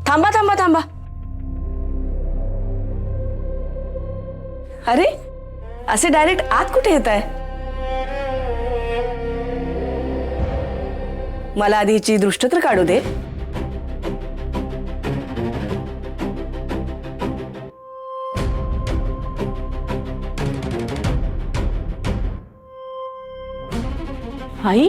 थांबा थांबा थांबा. अरे असे डायरेक्ट आत कुठे येत आहे? मला आधीची दृष्ट तर काढू दे. आई,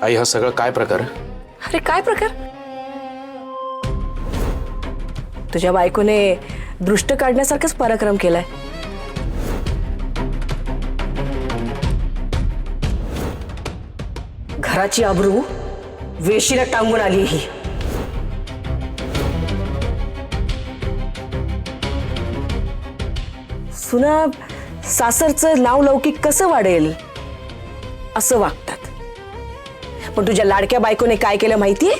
आई हा सगळं काय प्रकार? अरे काय प्रकार? तुझ्या बायकोने दृष्ट काढण्यासारखाच पराक्रम केलाय. घराची आबरू वेशीला टांगून आली ही. सुना सासरचं नाव लौकिक कसं वाढेल असं वागतात. पण तुझ्या लाडक्या बायकोने काय केलं माहितीये?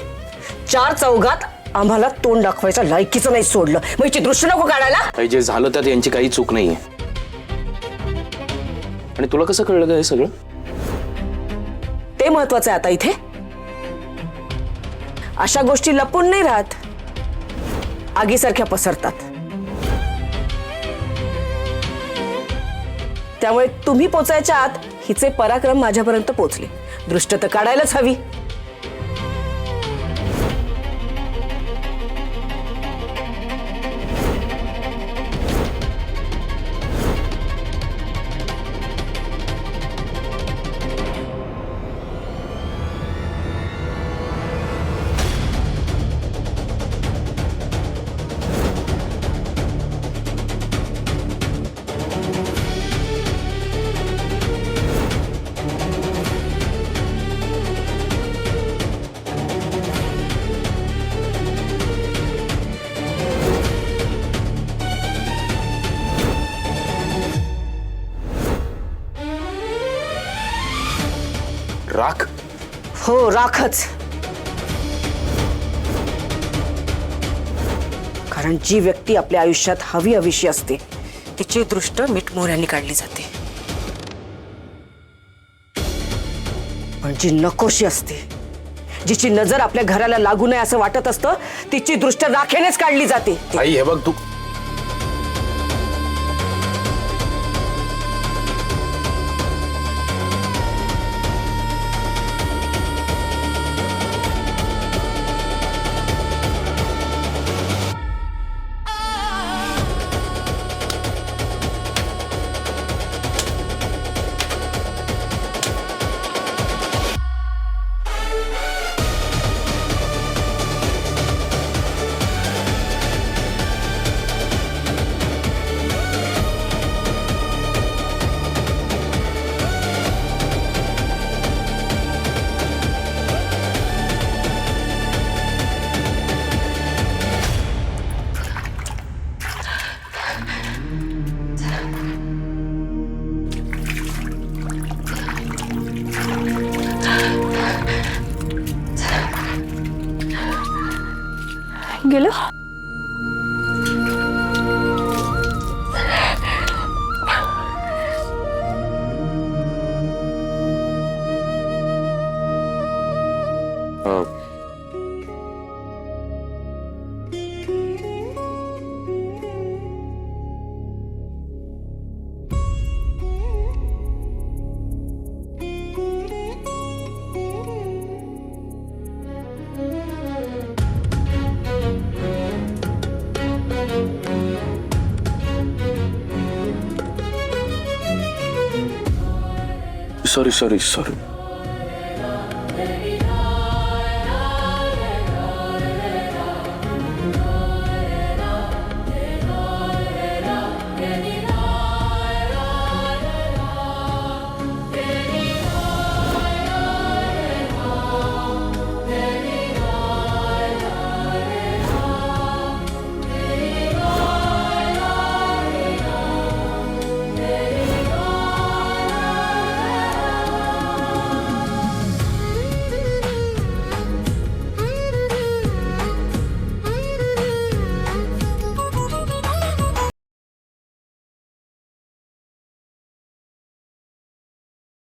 चार चौघात आम्हाला तोंड दाखवायचं लायकीचं नाही सोडलं. मग हिची दृष्ट नको काढायला. आई जे झालं त्यात यांची काही चूक नाहीये. आणि तुला कसं कळलं का हे सगळं? ते महत्वाचं आहे आता इथे. अशा गोष्टी लपून नाही राहत, आगीसारख्या पसरतात. त्यामुळे तुम्ही पोचायच्या आत हिचे पराक्रम माझ्यापर्यंत पोचले. दृष्ट तर काढायलाच हवी. राख? हो, राखच. कारण जी व्यक्ती आपल्या आयुष्यात हवी हवीशी असते तिची दृष्ट मिठमोहऱ्यांनी काढली जाते. पण जी नकोशी असते, जिची नजर आपल्या घराला लागू नये असं वाटत असतं, तिची दृष्ट राखेनेच काढली जाते. आई हे बघ, तू गेलो. सॉरी.